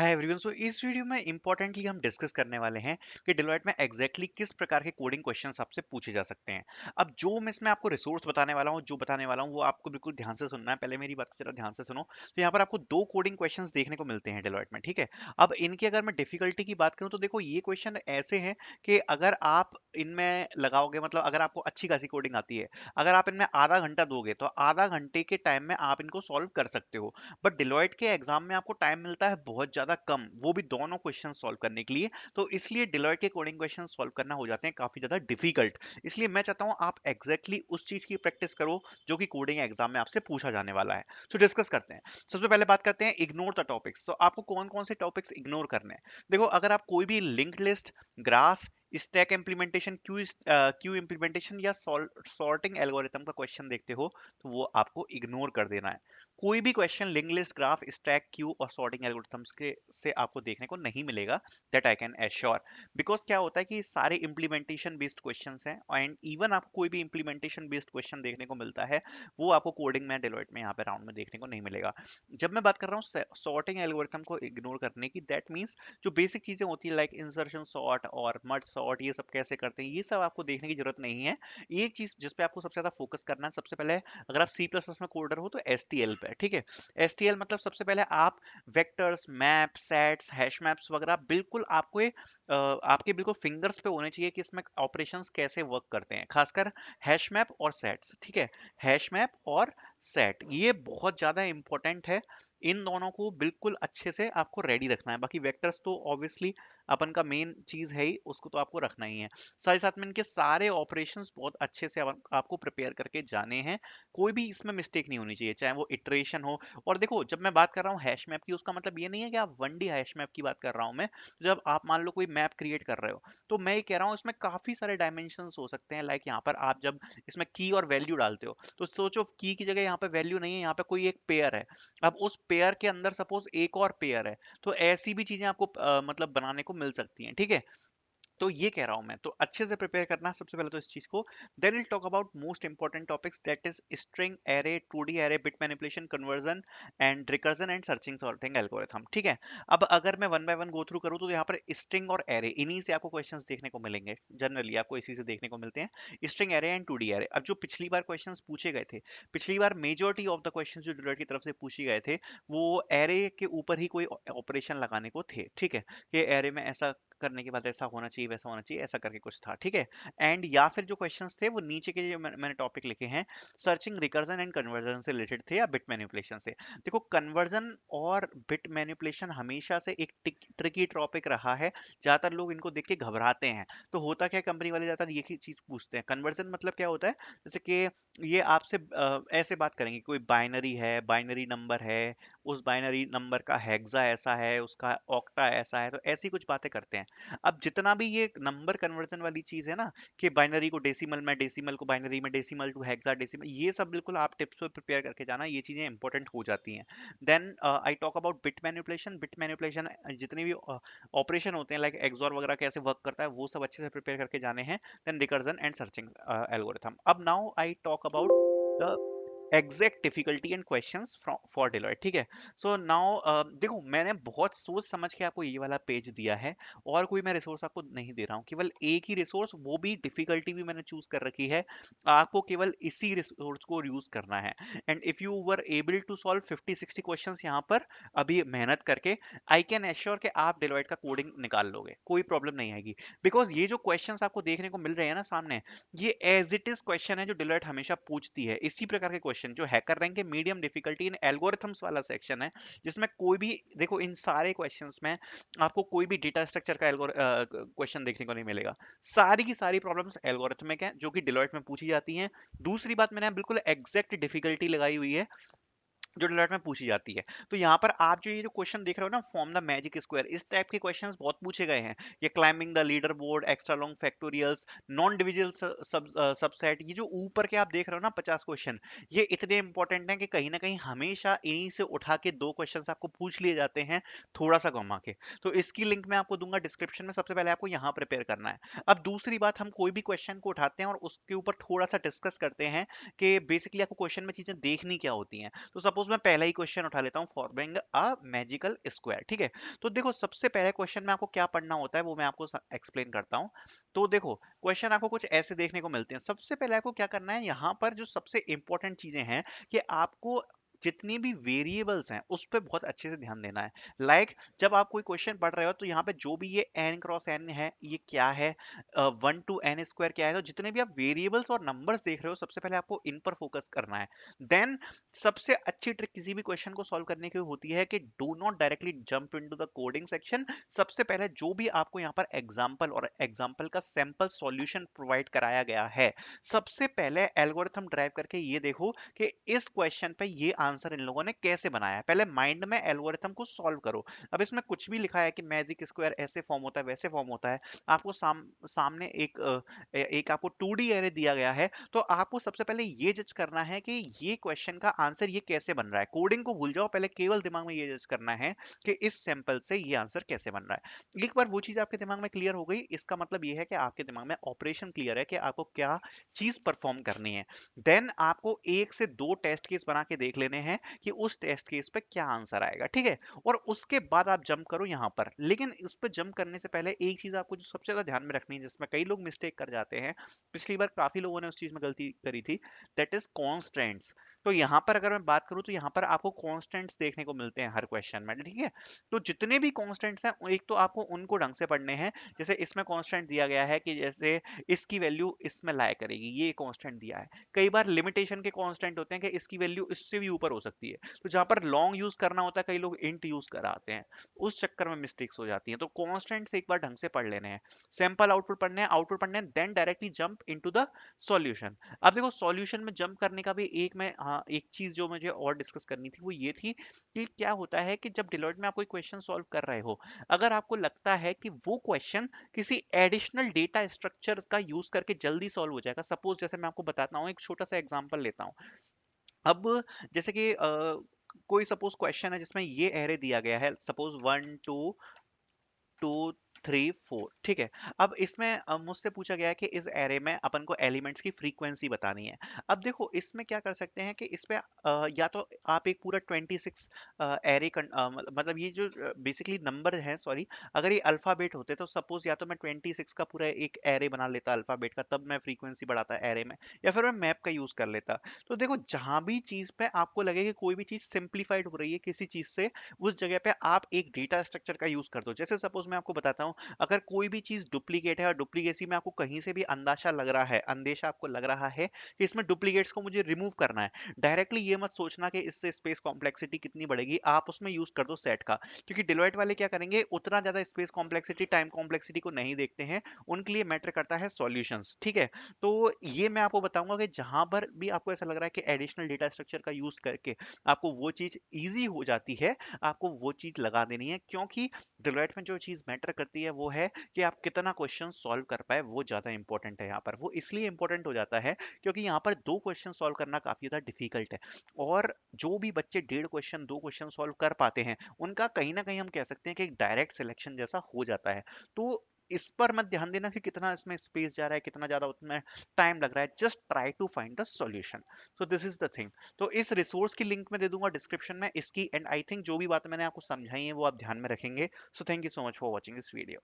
Hi everyone. सो इस video में importantly हम डिस्कस करने वाले हैं कि डिलॉयट में एग्जैक्टली किस प्रकार के कोडिंग क्वेश्चंस आपसे पूछे जा सकते हैं। अब जो मैं इसमें आपको रिसोर्स बताने वाला हूँ, जो बताने वाला हूँ, वो आपको बिल्कुल ध्यान से सुनना है। पहले मेरी बात को जरा ध्यान से सुनो। तो यहाँ पर आपको दो कोडिंग क्वेश्चंस देखने को मिलते हैं डिलॉयट में, ठीक है। अब इनकी अगर मैं डिफिकल्टी की बात करूँ तो देखो, ये क्वेश्चन ऐसे हैं कि अगर आप इनमें लगाओगे, मतलब अगर आपको अच्छी खासी कोडिंग आती है, अगर आप इनमें आधा घंटा दोगे तो आधा घंटे के टाइम में आप इनको सॉल्व कर सकते हो। बट डिलॉयट के एग्जाम में आपको टाइम मिलता है बहुत ज्यादा कम, वो भी दोनों क्वेश्चन सॉल्व करने के लिए। तो इसलिए डिलॉयट के कोडिंग क्वेश्चन सॉल्व करना हो जाते हैं काफी ज्यादा डिफिकल्ट। इसलिए मैं चाहता हूं आप एग्जैक्टली उस चीज की प्रैक्टिस करो जो कि कोडिंग एग्जाम में आपसे पूछा जाने वाला है। तो डिस्कस करते हैं। सबसे पहले बात करते हैं इग्नोर द टॉपिक्स। तो आपको कौन कौन से टॉपिक्स इग्नोर करने हैं। देखो, अगर आप कोई भी linked list, graph, stack implementation, Q implementation या सॉर्टिंग एल्गोरिथम का क्वेश्चन देखते हो तो वो आपको इग्नोर कर देना है। कोई भी question link list, graph, stack, Q और सॉर्टिंग एल्गोरिथम्स के से आपको देखने को नहीं मिलेगा। That I can assure. Because क्या होता है कि ये सारे इंप्लीमेंटेशन बेस्ड क्वेश्चंस हैं, एंड इवन आपको कोई भी इंप्लीमेंटेशन बेस्ड क्वेश्चन देखने को मिलता है, वो आपको कोडिंग में, डेलोइट में, यहाँ पे राउंड में देखने को नहीं मिलेगा। जब मैं बात कर रहा हूँ सॉर्टिंग एल्गोरिथम को इग्नोर करने की, दैट मीन्स जो बेसिक चीजें होती है लाइक इंसर्शन सॉर्ट और मर्ज सॉर्ट, ये सब कैसे करते हैं, ये सब आपको देखने की जरूरत नहीं है। एक चीज जिसपे आपको सबसे ज्यादा फोकस करना है, सबसे पहले, अगर आप सी प्लस प्लस में कोडर हो तो एस टी एल पे, ठीक है। एस टी एल मतलब सबसे पहले आप vectors, map, sets, hash maps वगैरह बिल्कुल आपको आपके बिल्कुल फिंगर्स पे होने चाहिए कि इसमें ऑपरेशंस कैसे वर्क करते हैं, खासकर हैश मैप और सेट्स, ठीक है। हैश मैप और सेट ये बहुत ज्यादा इंपॉर्टेंट है। इन दोनों को बिल्कुल अच्छे से आपको रेडी रखना है। बाकी वेक्टर्स तो ऑब्वियसली अपन का मेन चीज है ही, उसको तो आपको रखना ही है। साथ ही साथ में इनके सारे ऑपरेशंस बहुत अच्छे से आपको प्रिपेयर करके जाने हैं। कोई भी इसमें मिस्टेक नहीं होनी चाहिए, चाहे वो इटरेशन हो। और देखो, जब मैं बात कर रहा हूँ हैश मैप की, उसका मतलब ये नहीं है कि आप वन डी हैश मैप की बात कर रहा हूँ मैं। तो जब आप मान लो कोई मैप क्रिएट कर रहे हो, तो मैं ये कह रहा हूँ इसमें काफी सारे डायमेंशन हो सकते हैं। लाइक यहाँ पर आप जब इसमें की और वैल्यू डालते हो, तो सोचो की जगह यहाँ पे वैल्यू नहीं है, यहाँ पे कोई एक पेयर है। अब उस पेयर के अंदर सपोज एक और पेयर है, तो ऐसी भी चीजें आपको मतलब बनाने को मिल सकती हैं, ठीक है। तो ये कह रहा हूं मैं, तो अच्छे से प्रिपेयर करना सबसे पहले तो इस चीज को। Then will talk about most important topics, that is string array, 2D array, bit manipulation, conversion and recursion and searching sorting algorithm, ठीक है। अब अगर मैं one by one go through करूँ तो यहाँ पर स्ट्रिंग और एरे, इन्हीं से आपको क्वेश्चंस देखने को मिलेंगे। जनरली आपको इसी से देखने को मिलते हैं, string array and 2D array. अब जो पिछली बार क्वेश्चंस पूछे गए थे, पिछली बार मेजोरिटी ऑफ द क्वेश्चंस जो डिलोइट की तरफ से पूछे गए थे, वो एरे के ऊपर ही कोई ऑपरेशन लगाने को थे, ठीक है। कि एरे में ऐसा करने के बाद ऐसा होना चाहिए, वैसा होना चाहिए, ऐसा करके कुछ था, ठीक है। एंड या फिर जो क्वेश्चंस थे वो नीचे के जो मैंने टॉपिक लिखे हैं, सर्चिंग, रिकर्जन एंड कन्वर्जन से रिलेटेड थे, या बिट मैनिपुलेशन से। देखो, कन्वर्जन और बिट मैनिपुलेशन हमेशा से एक ट्रिकी टॉपिक रहा है। ज्यादातर लोग इनको देख के घबराते हैं। तो होता क्या, कंपनी वाले ज्यादातर ये चीज पूछते हैं, कन्वर्जन मतलब क्या होता है। जैसे कि ये आपसे ऐसे बात करेंगे, कोई बाइनरी है, बाइनरी नंबर है, उस बाइनरी नंबर का हेक्सा ऐसा है, उसका ऑक्टा ऐसा है, तो ऐसी कुछ बातें करते हैं। अब जितना भी ये नंबर कन्वर्जन वाली चीज है ना, कि बाइनरी को डेसिमल में, डेसिमल को बाइनरी में, डेसिमल टू हेक्सा डेसिमल, ये सब बिल्कुल आप टिप्स पे प्रिपेयर करके जाना, ये चीजें इंपॉर्टेंट हो जाती हैं। Then I talk about bit manipulation. Bit manipulation जितने भी ऑपरेशन होते हैं लाइक एक्सओर वगैरह कैसे वर्क करता है, वो सब अच्छे से प्रिपेयर करके जाने हैं। Then recursion and searching algorithm. अब now I talk about the exact difficulty and questions for Deloitte, ठीक है। सो नाउ देखो, मैंने बहुत सोच समझ के आपको ये वाला पेज दिया है, और कोई मैं रिसोर्स आपको नहीं दे रहा हूँ, केवल एक ही रिसोर्स, वो भी डिफिकल्टी भी मैंने चूज कर रखी है। आपको केवल इसी रिसोर्स को यूज करना है। And if you were able to solve 50-60 questions यहाँ पर अभी मेहनत करके, आई कैन एश्योर कि आप डिलॉयट का कोडिंग निकाल लोगे, कोई प्रॉब्लम नहीं आएगी। बिकॉज ये जो क्वेश्चंस आपको देखने को मिल रहे हैं ना सामने, ये एज इट इज क्वेश्चन है जो डिलॉयट हमेशा पूछती है। इसी प्रकार के क्वेश्चन जो हैकर रैंक के मीडियम डिफिकल्टी इन एल्गोरिथम्स वाला सेक्शन है, जिसमें कोई भी, देखो, इन सारे क्वेश्चंस में आपको कोई भी डेटा स्ट्रक्चर का क्वेश्चन देखने को नहीं मिलेगा। सारी की सारी प्रॉब्लम्स एल्गोरिथमिक हैं, जो कि डिलॉयट में पूछी जाती हैं। दूसरी बात, मैंने बिल्कुल एग्जैक्ट डिफिकल्टी लगाई हुई है जो डिलॉयट में पूछी जाती है। तो यहाँ पर आप जो ये जो क्वेश्चन देख रहे हो ना, फॉर्म द मैजिक स्क्वायर, इस टाइप के क्वेश्चंस बहुत पूछे गए हैं। ये climbing the leader board, extra long factorials, non divisible subset, ये जो ऊपर के आप देख रहे हो ना 50 क्वेश्चन, ये इतने इंपॉर्टेंट हैं कि कहीं ना कहीं हमेशा इन्हीं से उठा के दो क्वेश्चन आपको पूछ लिए जाते हैं, थोड़ा सा घुमा के। तो इसकी लिंक मैं आपको दूंगा डिस्क्रिप्शन में, सबसे पहले आपको यहाँ प्रिपेयर करना है। अब दूसरी बात, हम कोई भी क्वेश्चन को उठाते हैं और उसके ऊपर थोड़ा सा डिस्कस करते हैं कि बेसिकली आपको क्वेश्चन में चीजें देखनी क्या होती हैं। तो सपोज सपोज मैं पहला ही क्वेश्चन उठा लेता हूँ, फॉर्मिंग अ मैजिकल स्क्वायर, ठीक है। तो देखो सबसे पहले क्वेश्चन में आपको क्या पढ़ना होता है वो मैं आपको एक्सप्लेन करता हूँ। तो देखो क्वेश्चन आपको कुछ ऐसे देखने को मिलते हैं। सबसे पहले आपको क्या करना है, यहाँ पर जो सबसे इंपॉर्टेंट चीजें हैं कि आपको जितनी भी वेरिएबल्स हैं उस पर बहुत अच्छे से ध्यान देना है। जब आप कोई क्वेश्चन पढ़ रहे हो तो यहाँ पे जो भी ये n क्रॉस n है ये क्या है, 1 to n² क्या है, तो जितने भी आप वेरिएबल्स और नंबर्स देख रहे हो सबसे पहले आपको इन पर फोकस करना है। देन सबसे अच्छी ट्रिक किसी भी क्वेश्चन को सॉल्व करने की होती है कि do not directly jump into the coding section. सबसे पहले जो भी आपको यहाँ पर एग्जांपल और एग्जांपल का सैंपल सॉल्यूशन प्रोवाइड कराया गया है, सबसे पहले एल्गोरिथम ड्राइव करके ये देखो कि इस क्वेश्चन पे ये आंसर इन लोगों ने कैसे बनाया है। पहले माइंड में एल्गोरिथम को सॉल्व करो। अब इसमें कुछ भी लिखा है कि मैजिक स्क्वायर ऐसे फॉर्म होता है वैसे फॉर्म होता है, आपको सामने एक आपको 2D एरे दिया गया है, तो आपको सबसे पहले ये जज करना है कि ये क्वेश्चन का आंसर ये कैसे बन रहा है। कोडिंग को भूल जाओ, पहले केवल दिमाग में ये जज करना है कि इस सैंपल से ये आंसर कैसे बन रहा है। एक बार वो चीज आपके दिमाग में क्लियर हो गई, इसका मतलब ये है कि आपके दिमाग में ऑपरेशन क्लियर है कि आपको क्या चीज परफॉर्म करनी है। देन आपको 1 से 2 टेस्ट केस बना के देख लेने हैं कि उस टेस्ट केस पे क्या आंसर आएगा, ठीक है। और उसके बाद आप जंप करो यहाँ पर। लेकिन इस पे जंप करने से पहले एक चीज आपको जो सबसे ज्यादा ध्यान में रखनी है, जिसमें कई लोग मिस्टेक कर जाते हैं, पिछली बार काफी लोगों ने उस चीज में गलती करी थी, दैट इज कॉन्स्टेंट्स। तो यहाँ पर अगर मैं बात करूँ तो यहाँ पर आपको कॉन्स्टेंट्स देखने को मिलते हैं हर क्वेश्चन में, ठीक है। तो जितने भी कॉन्स्टेंट्स हैं एक तो आपको उनको ढंग से पढ़ने हैं। जैसे इसमें कॉन्स्टेंट दिया गया है कि जैसे इसकी वैल्यू इसमें लाया करेगी, ये कॉन्स्टेंट दिया है। कई बार लिमिटेशन के कांस्टेंट होते हैं कि इसकी वैल्यू इससे भी ऊपर हो सकती है, तो जहां पर लॉन्ग यूज करना होता है कई लोग इंट यूज कराते हैं, उस चक्कर में मिस्टेक्स हो जाती हैं। तो कांस्टेंट्स एक बार ढंग से पढ़ लेने हैं, सैंपल आउटपुट पढ़ने हैं, then directly jump into the solution. अब देखो सॉल्यूशन में जंप करने का भी एक चीज जो मुझे और डिस्कस करनी थी वो ये थी कि क्या होता है कि जब डिलॉयट में आप कोई क्वेश्चन सॉल्व कर रहे हो, अगर आपको लगता है कि वो क्वेश्चन किसी एडिशनल डेटा स्ट्रक्चर का यूज करके जल्दी सॉल्व हो जाएगा, सपोज जैसे मैं आपको बताता हूँ, एक छोटा सा एग्जांपल लेता हूँ। अब जैसे कि कोई सपोज क्वेश्चन है जिसमें ये एरे दिया गया है, सपोज 1 2 2 3 4, ठीक है। अब इसमें मुझसे पूछा गया है कि इस एरे में अपन को एलिमेंट्स की फ्रीक्वेंसी बतानी है। अब देखो इसमें क्या कर सकते हैं कि इस पे या तो आप एक पूरा 26 एरे मतलब ये जो बेसिकली नंबर है, सॉरी, अगर ये अल्फाबेट होते तो सपोज या तो मैं 26 का पूरा एक एरे बना लेता अल्फाबेट का, तब मैं फ्रीक्वेंसी बढ़ाता एरे में, या फिर मैं मैप का यूज कर लेता। तो देखो जहां भी चीज पे आपको लगे कि कोई भी चीज सिंप्लीफाइड हो रही है किसी चीज से, उस जगह पे आप एक डेटा स्ट्रक्चर का यूज कर दो। जैसे सपोज मैं आपको बताता हूँ, अगर कोई भी चीज डुप्लीकेट है और डुप्लीकेसी में आपको कहीं से भी अंदेशा आपको लग रहा है कि इसमें डुप्लीकेट्स को मुझे रिमूव करना है, डायरेक्टली ये मत सोचना कि इससे स्पेस कॉम्प्लेक्सिटी कितनी बढ़ेगी, आप उसमें यूज कर दो सेट का। क्योंकि डिलॉयट वाले क्या करेंगे, उतना ज्यादा स्पेस कॉम्प्लेक्सिटी टाइम कॉम्प्लेक्सिटी को नहीं देखते हैं, उनके लिए मैटर करता है सॉल्यूशंस, ठीक है। तो ये मैं आपको बताऊंगा कि जहां पर भी आपको ऐसा लग रहा है कि एडिशनल डेटा स्ट्रक्चर का यूज करके आपको वो चीज इजी हो जाती है, आपको वो चीज लगा देनी है। क्योंकि डिलॉयट में जो चीज मैटर करती है वो है कि आप कितना क्वेश्चन सॉल्व कर पाए, वो ज्यादा इंपॉर्टेंट है यहाँ पर। वो इसलिए इंपॉर्टेंट हो जाता है क्योंकि यहाँ पर 2 क्वेश्चन सॉल्व करना काफी ज्यादा डिफिकल्ट है, और जो भी बच्चे 1.5 क्वेश्चन 2 क्वेश्चन सॉल्व कर पाते हैं, उनका कहीं ना कहीं हम कह सकते हैं कि एक डायरेक्ट सिलेक्शन जैसा हो जाता है। तो इस पर मत ध्यान देना कि कितना इसमें स्पेस जा रहा है, कितना ज्यादा उसमें टाइम लग रहा है, just try to find the solution. So this is the thing. तो इस रिसोर्स की लिंक मैं दे दूंगा डिस्क्रिप्शन में इसकी, एंड आई थिंक जो भी बातें मैंने आपको समझाई है वो आप ध्यान में रखेंगे। So thank you so much for watching this video.